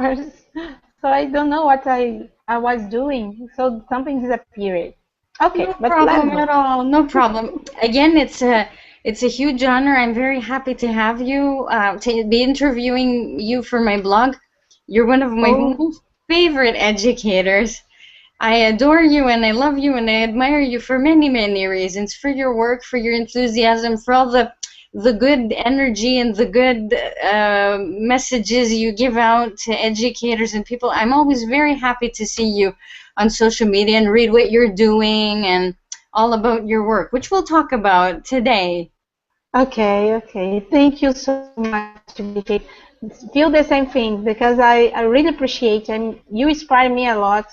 course. So I don't know what I was doing. So something disappeared. Okay, No but let's problem go. at all. No problem. Again, it's a huge honor. I'm very happy to have you to be interviewing you for my blog. You're one of my Oh, most favorite educators. I adore you and I love you and I admire you for many, many reasons. For your work, for your enthusiasm, for all the good energy and the good messages you give out to educators and people. I'm always very happy to see you on social media and read what you're doing and all about your work, which we'll talk about today. okay, okay. Thank you so much, Vicky. Feel the same thing because I really appreciate and you inspire me a lot.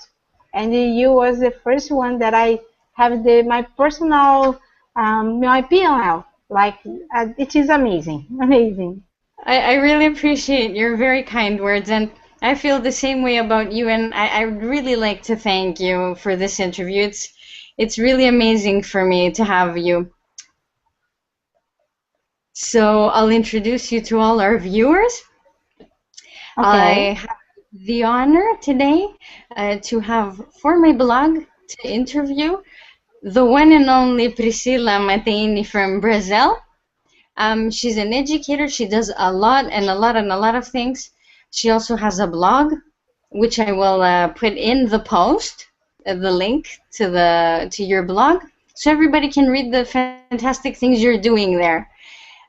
And you was the first one that I have my personal my PNL. Like it is amazing, amazing. I really appreciate your very kind words, and I feel the same way about you. And I'd really like to thank you for this interview. It's really amazing for me to have you. So I'll introduce you to all our viewers. Okay. I have the honor today to have for my blog to interview the one and only Priscila Mateini from Brazil. She's an educator. She does a lot and a lot and a lot of things. She also has a blog, which I will put in the post, the link to your blog, so everybody can read the fantastic things you're doing there.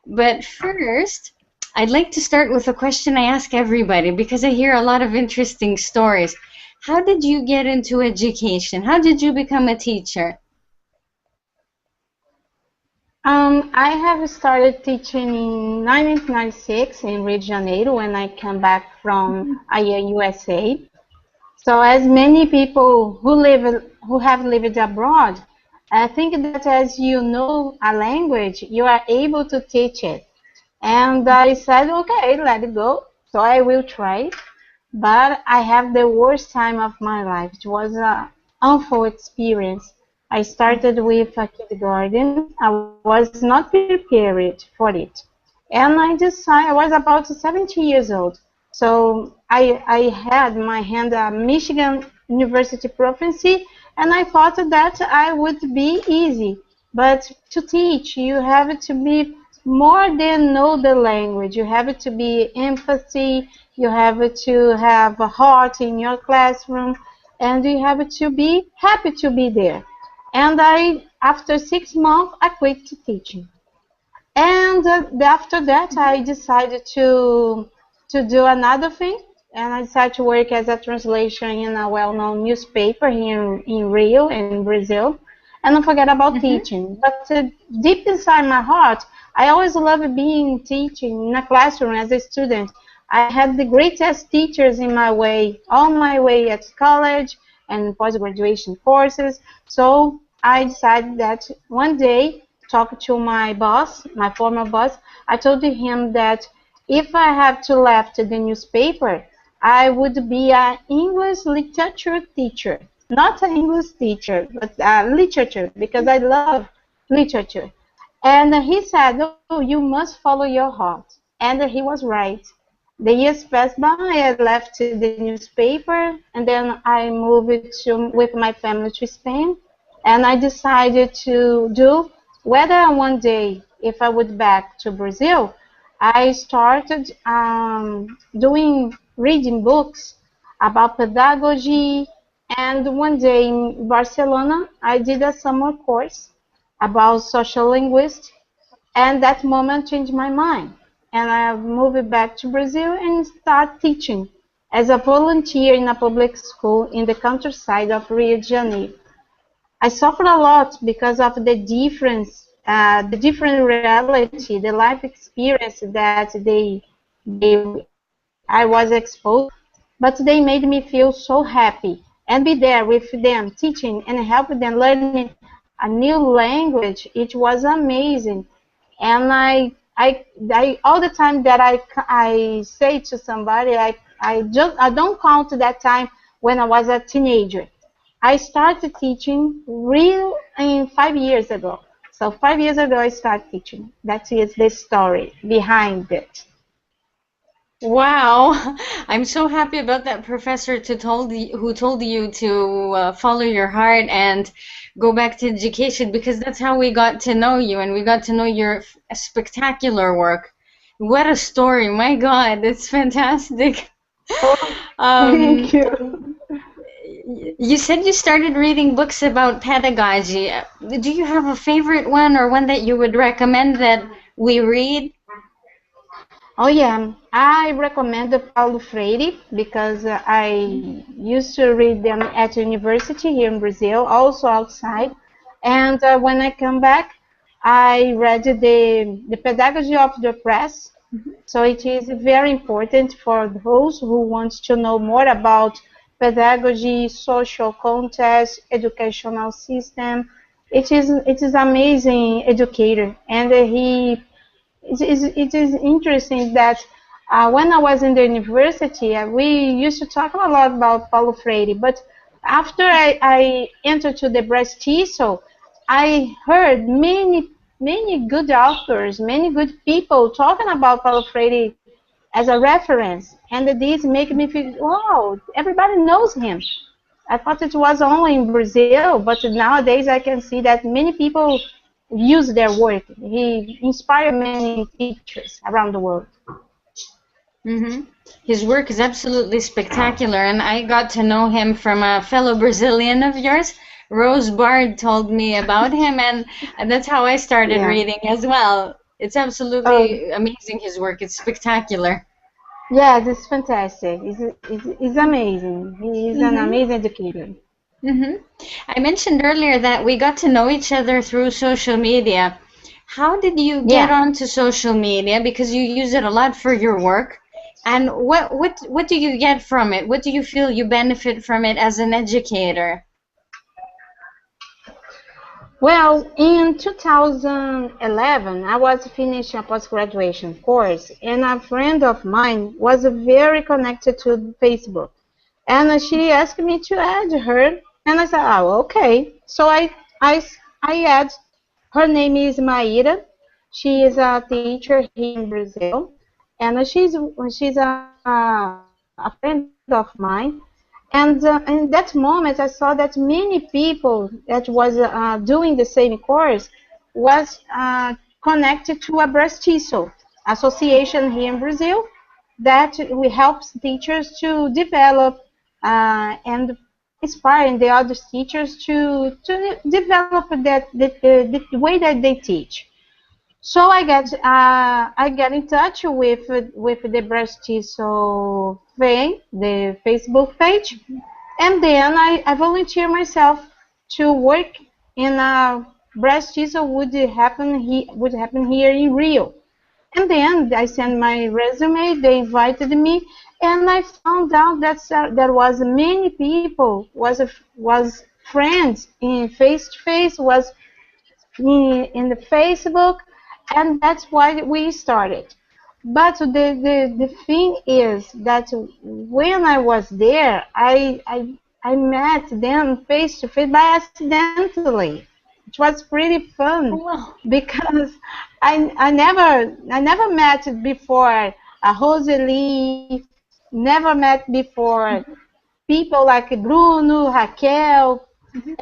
But first, I'd like to start with a question I ask everybody because I hear a lot of interesting stories. How did you get into education? How did you become a teacher? I have started teaching in 1996 in Rio de Janeiro when I came back from USA. So, as many people who have lived abroad, I think that as you know a language, you are able to teach it. And I said, okay, let it go. So I will try. But I have the worst time of my life. It was an awful experience. I started with a kindergarten. I was not prepared for it. And I was about 70 years old. So I had my hand a Michigan University proficiency, and I thought that I would be easy. But to teach, you have to be more than know the language. You have to be empathy. You have to have a heart in your classroom, and you have to be happy to be there. And after 6 months, I quit teaching. And after that, I decided to do another thing, and I decided to work as a translation in a well-known newspaper here in Rio, in Brazil, and I forget about Mhm. teaching. But deep inside my heart, I always loved being teaching in a classroom as a student. I had the greatest teachers in my way, all my way at college and post-graduation courses. So I decided that one day talked to my boss, my former boss. I told him that if I have to left the newspaper, I would be an English literature teacher, not an English teacher, but literature because I love literature. And he said, "Oh, you must follow your heart," and he was right. The years passed by. I left the newspaper, and then I moved with my family to Spain, and I decided to do whether one day, if I would back to Brazil, I started doing reading books about pedagogy. And one day in Barcelona, I did a summer course about social linguistics, and that moment changed my mind. And I moved back to Brazil and started teaching as a volunteer in a public school in the countryside of Rio de Janeiro. I suffered a lot because of the different reality, the life experience that I was exposed to, but they made me feel so happy and be there with them, teaching and helping them learning a new language. It was amazing, and all the time that I say to somebody, I don't count that time when I was a teenager. I started teaching real in 5 years ago. So 5 years ago, I started teaching. That is the story behind it. Wow, I'm so happy about that professor who told you to follow your heart and go back to education, because that's how we got to know you and we got to know your spectacular work. What a story! My God, it's fantastic. Oh, Um, thank you. you said you started reading books about pedagogy. Do you have a favorite one or one that you would recommend that we read? Oh yeah, I recommend the Paulo Freire because I used to read them at university here in Brazil, also outside. And when I come back, I read the Pedagogy of the Press. So it is very important for those who want to know more about pedagogy, social context, educational system. It is amazing educator, and it is interesting that when I was in the university, we used to talk a lot about Paulo Freire, but after I entered to the Brestiso, I heard many good authors, many good people talking about Paulo Freire as a reference, and this make me feel, wow, everybody knows him. I thought it was only in Brazil, but nowadays I can see that many people use their work. He inspired many teachers around the world. Hmm. His work is absolutely spectacular, and I got to know him from a fellow Brazilian of yours. Rose Bard told me about him, and that's how I started Yeah. reading as well. It's Oh, absolutely amazing, his work. It's spectacular. yes, it's fantastic. It's amazing. He is an Hmm. amazing educator. Hmm. I mentioned earlier that we got to know each other through social media. How did you get Yeah. onto social media? Because you use it a lot for your work. And what do you get from it? What do you feel you benefit from it as an educator? Well, in 2011, I was finishing a post-graduation course, and a friend of mine was very connected to Facebook. And she asked me to add her, and I said, "Oh, okay." So I, I add. Her name is Maíra. She is a teacher here in Brazil, and she's a friend of mine. And in that moment, I saw that many people that was doing the same course was connected to a Brestiço association here in Brazil that we help teachers to develop and inspiring the other teachers to develop the way that they teach. So I get in touch with the Brestiço thing, the Facebook page, and then I volunteer myself to work in a Brestiço would happen here in Rio. And then I sent my resume. They invited me, and I found out that there was many people was friends in face to face, was in the Facebook, and that's why we started. But the thing is that when I was there, I met them face to face by accidentally, which was pretty fun Wow. because I never met before Rosalie, never met before people like Bruno, Raquel,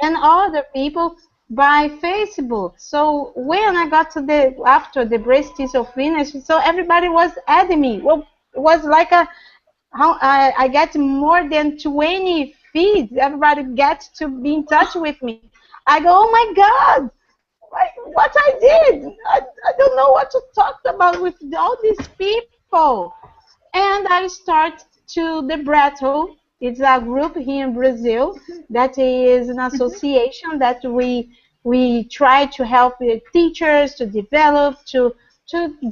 and other people by Facebook. So when I got to the after the breast tissue finished, so everybody was adding me. Well, it was like a how I get more than 20 feeds. Everybody gets to be in touch with me. I go, oh my God, what I did. I don't know what to talk about with all these people. And I start to the Brattle. It's a group here in Brazil that is an association that we try to help the teachers to develop to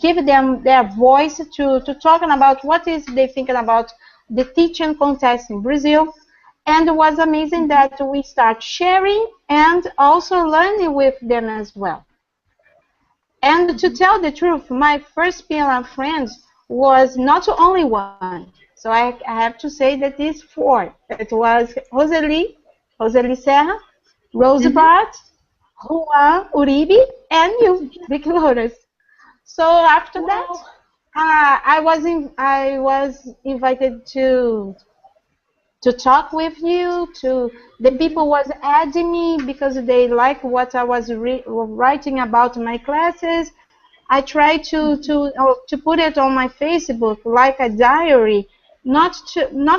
give them their voice to talking about what is they thinking about the teaching context in Brazil. And it was amazing that we start sharing and also learning with them as well. And to tell the truth, my first PLM friends was not only one. So I have to say that it's four. It was Roseli Serra, Rose Hmm. Bart, Juan Uribe, and you, Vicky Lourdes. So after that, Wow. I was invited to talk with you. To the people was adding me because they like what I was writing about my classes. I try to put it on my Facebook like a diary, not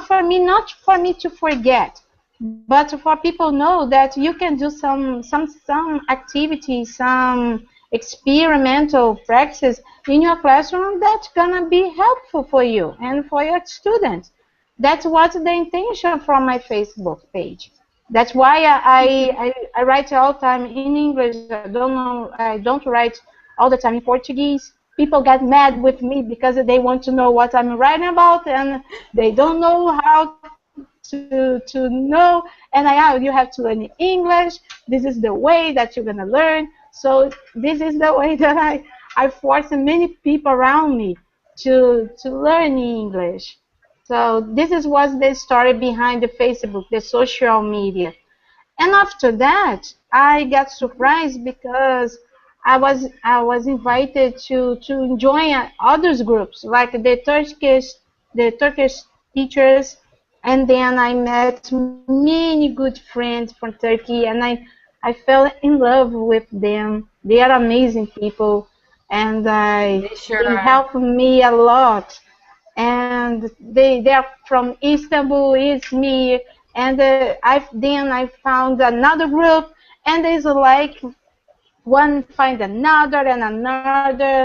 for me to forget, but for people know that you can do some activity, some experimental practice in your classroom that's gonna be helpful for you and for your students. That's what the intention from my Facebook page. That's why I write all the time in English. I don't write all the time in Portuguese. People get mad with me because they want to know what I'm writing about and they don't know how to know. And you have to learn English. This is the way that you're gonna learn. So this is the way that I force many people around me to learn English. So this is was the story behind the Facebook, the social media. And after that, I got surprised because I was invited to join others groups like the Turkish teachers, and then I met many good friends from Turkey, and I fell in love with them. They are amazing people, and They sure they are. help me a lot, and they are from Istanbul, Izmir, and I found another group, and it's like one find another and another,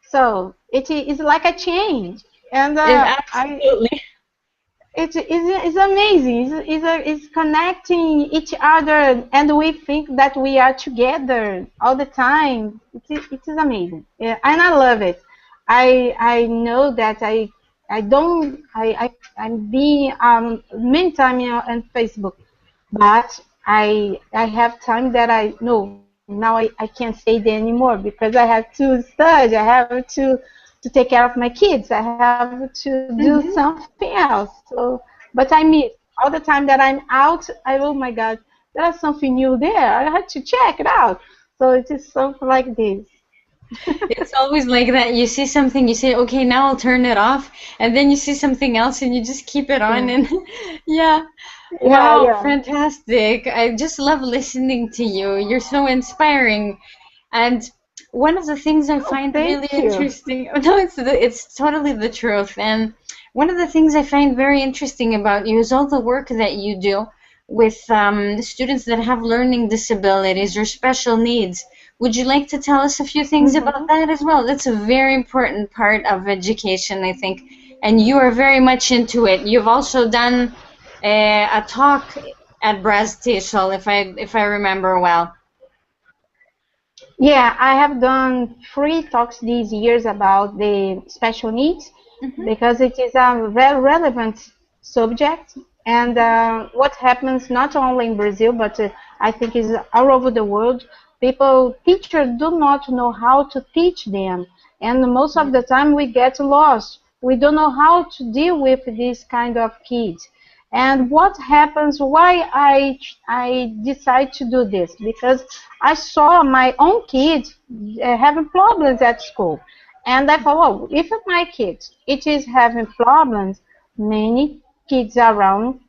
so it is like a change, and It I absolutely. it's amazing. It's connecting each other, and we think that we are together all the time. It is amazing, yeah, and I love it. I know that I don't I'm being many times on Facebook, but I have time that I no now I can't stay there anymore because I have to study. I have to take care of my kids. I have to do Hmm. something else. So, but I miss all the time that I'm out. Oh my God, there's something new there. I had to check it out. So it is something like this. It's always like that. You see something, you say, okay, now I'll turn it off. And then you see something else and you just keep it on. Yeah, And yeah, yeah, wow, yeah. fantastic. I just love listening to you. You're so inspiring. And one of the things I Oh, find really thank you. interesting, no, it's totally the truth. And one of the things I find very interesting about you is all the work that you do with students that have learning disabilities or special needs. Would you like to tell us a few things about Hmm. that as well? That's a very important part of education, I think, and you are very much into it. You've also done a talk at Brazil, if I remember well. Yeah, I have done 3 talks these years about the special needs Hmm. because it is a very relevant subject. And what happens not only in Brazil, but I think is all over the world, teachers do not know how to teach them. And most of the time we get lost. We don't know how to deal with this kind of kids. And what happens, why I decide to do this? Because I saw my own kids having problems at school. And I thought, well, if my kids, it is having problems, many kids around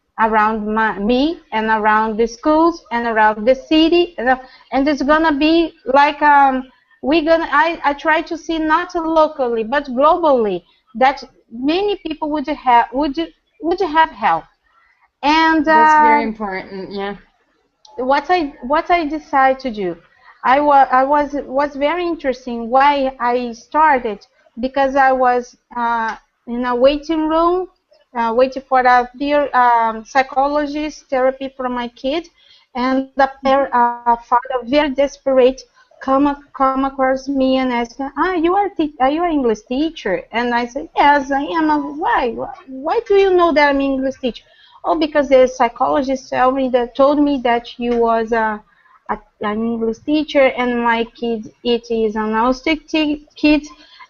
me and around the schools and around the city, and it's gonna be like I try to see not locally but globally that many people would have help. And That's very important. Yeah. what I decided to do, I was very interesting. Why I started because I was in a waiting room, waiting for a psychologist therapy for my kid, and Hmm. a father very desperate come across me and ask, are you an English teacher? And I said, yes, I am. Why do you know that I'm an English teacher? Oh, because the psychologist told me that you was an English teacher, and my kid it is an autistic kid,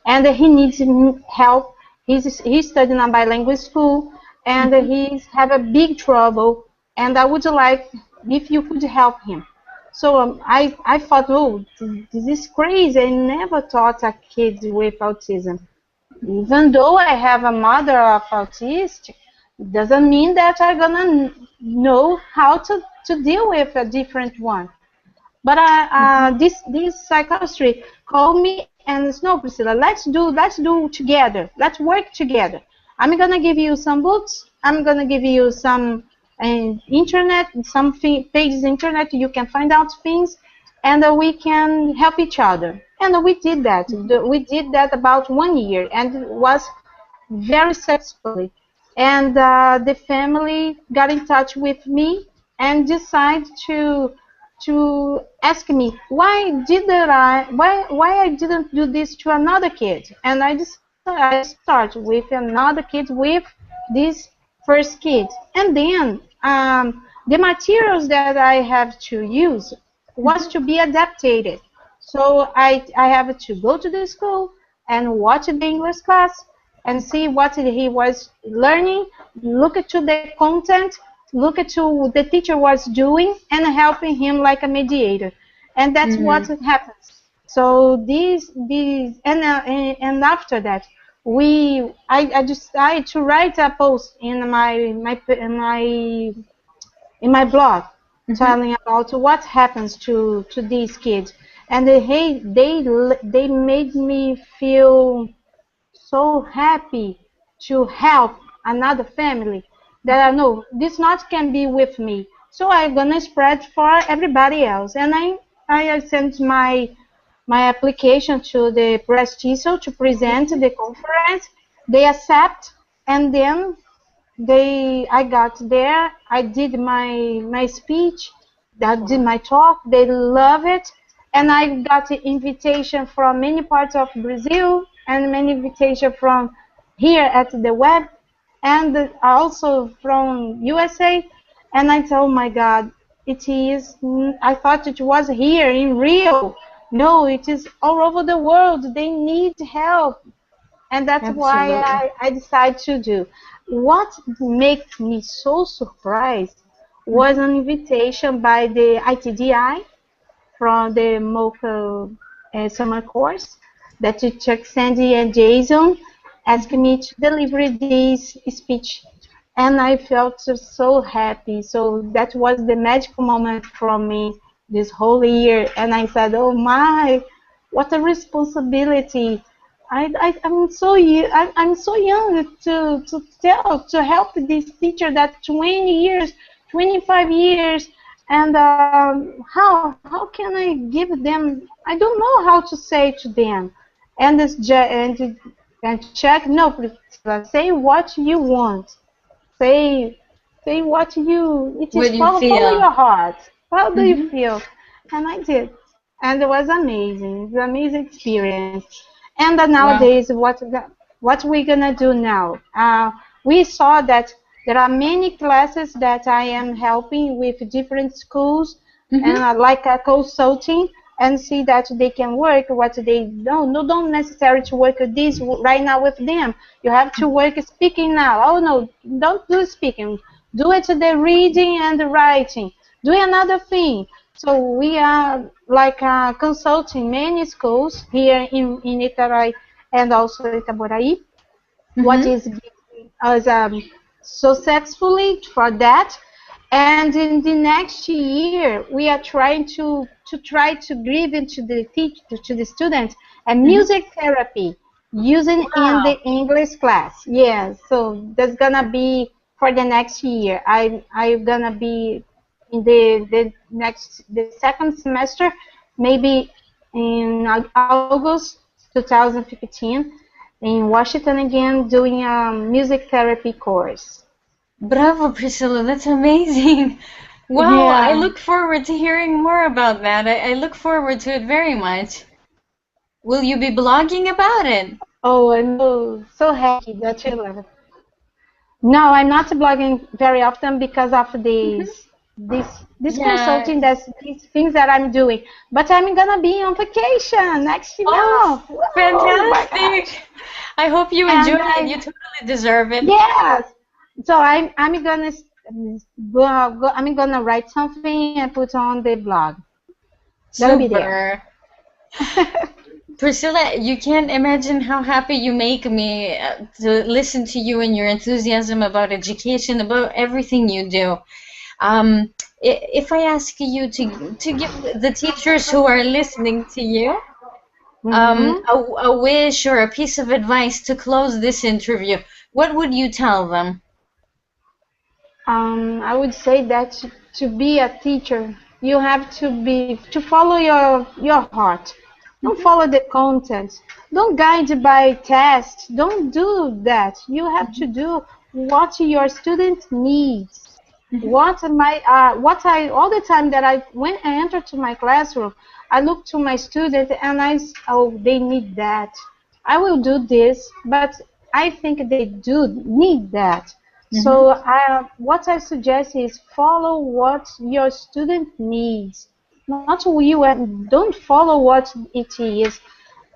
and he needs help. He's studying a bilingual school, and Hmm. he's have a big trouble, and I would like if you could help him. So I thought, oh, this is crazy. I never taught a kid with autism. Even though I have a mother of autistic, doesn't mean that I'm gonna know how to deal with a different one. But Mhm. this psychiatrist called me and said, no, Priscilla, let's do together. Let's work together. I'm gonna give you some books. I'm gonna give you some internet, some pages internet. You can find out things, and we can help each other. And we did that. We did that about 1 year, and it was very successfully. And the family got in touch with me and decided to ask me why I didn't do this to another kid. And I decided I start with another kid with this first kid, and then the materials that I have to use was Mhm. to be adapted. So I have to go to the school and watch the English class and see what he was learning, look at to the content, look at to the teacher was doing, and helping him like a mediator. And that's what Mhm. happens. So these and after that, I decided to write a post in my blog Mhm. telling about what happens to these kids, and they made me feel so happy to help another family that I know this not can be with me. So I'm gonna spread for everybody else. And I sent my application to the Prestigio to present Mhm. the conference. They accept, and then I got there, I did my speech, I did Wow. my talk, they love it, and I got an invitation from many parts of Brazil and many invitation from here at the web and also from USA. And I thought, oh my God, it is, I thought it was here in Rio. No, it is all over the world. They need help, and that's why Absolutely. I decided to do. What makes me so surprised was Mhm. an invitation by the ITDI from the MOCA summer course that Chuck, Sandy, and Jason asked Mhm. me to deliver this speech. And I felt so happy. So that was the magical moment for me this whole year. And I said, oh my, what a responsibility. I'm so young to help this teacher that 20 years, 25 years, and how can I give them? I don't know how to say to them, and this and check. No, Priscilla, say what you want. Say say what you. It is What you follow feel? your heart. How do you Mhm. feel? And I did, and it was amazing. It's an amazing experience. And Wow. nowadays, what we're gonna do now? We saw that there are many classes that I am helping with different schools and Mhm. like a consulting and see that they can work what they don't. No, don't necessarily to work this right now with them. You have to work speaking now. Oh no, don't do speaking. Do it the reading and the writing. Do another thing. So we are like consulting many schools here in Itarai and also Itaboraí, what Mhm. is giving us successfully for that. And in the next year, we are trying to try to give into the to the students a Mhm. music therapy using in Wow. the English class. Yeah, so that's gonna be for the next year. I'm gonna be in the second semester, maybe in August 2015 in Washington again doing a music therapy course. Bravo, Priscilla. That's amazing. Wow. I Yeah. look forward to hearing more about that. I look forward to it very much. Will you be blogging about it? Oh, I'm so happy that you love it. No, I'm not blogging very often because of Mhm. this Yeah. consulting, that's these things that I'm doing. But I'm gonna be on vacation next Oh, month. Oh my gosh! fantastic. I hope you enjoy And it. You totally deserve it. yes, so I'm gonna I'm gonna write something and put on the blog. Gonna be there. Super. Priscilla, you can't imagine how happy you make me to listen to you and your enthusiasm about education, about everything you do. If I ask you to give the teachers who are listening to you Mm-hmm. a wish or a piece of advice to close this interview, what would you tell them? I would say that to be a teacher, you have to follow your heart. Don't Mhm, follow the content. Don't guide by tests. Don't do that. You have to do what your student needs. mhm, What I all the time that when I enter to my classroom, I look to my student and oh, they need that. I will do this, but I think they do need that. mhm. So what I suggest is follow what your student needs, not you, and don't follow what it is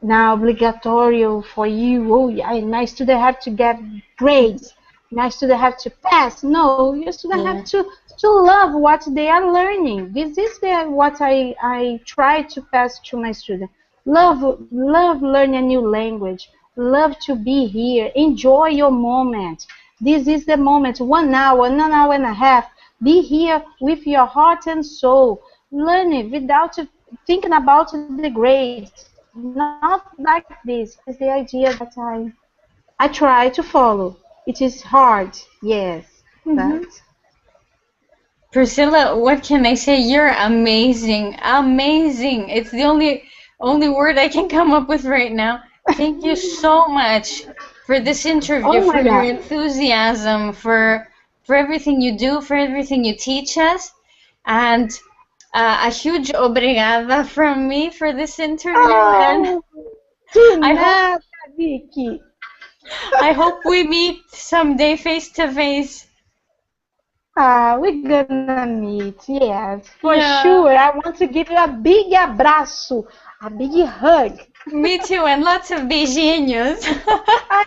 now obligatory for you. Oh, yeah, my student have to get grades. My student have to pass. No, your student have Yeah. to love what they are learning. This is what I try to pass to my student. Love learning a new language. Love to be here. Enjoy your moment. This is the moment. 1 hour, 1 hour and a half. Be here with your heart and soul. Learn it without thinking about the grades. Not like this. This is the idea that I try to follow. It is hard, yes, but Mhm. Priscilla, what can I say? You're amazing. Amazing. It's the only word I can come up with right now. Thank you so much for this interview, oh for my your God. enthusiasm, for everything you do, for everything you teach us, and a huge obrigada from me for this interview. And Oh, de I hope nada, Vicky. I hope we meet someday face to face. We're gonna meet, yes, for sure. Yeah, I want to give you a big abraço, a big hug. me too, and lots of beijinhos.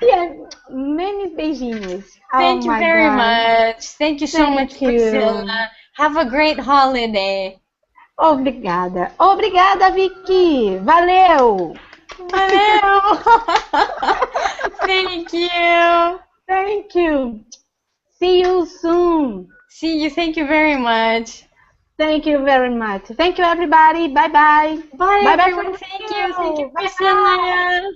Yeah, many beijinhos. Oh Thank you my very God. much. Thank you so much, Thank Priscilla. you. Have a great holiday. Obrigada. Obrigada, Vicky. Valeu. Valeu! Thank you. Thank you. See you soon. See you. Thank you very much. Thank you very much. Thank you, everybody. Bye bye. Bye, Bye bye from everyone. Thank you. Thank you, Brazil. Bye Priscilla. bye.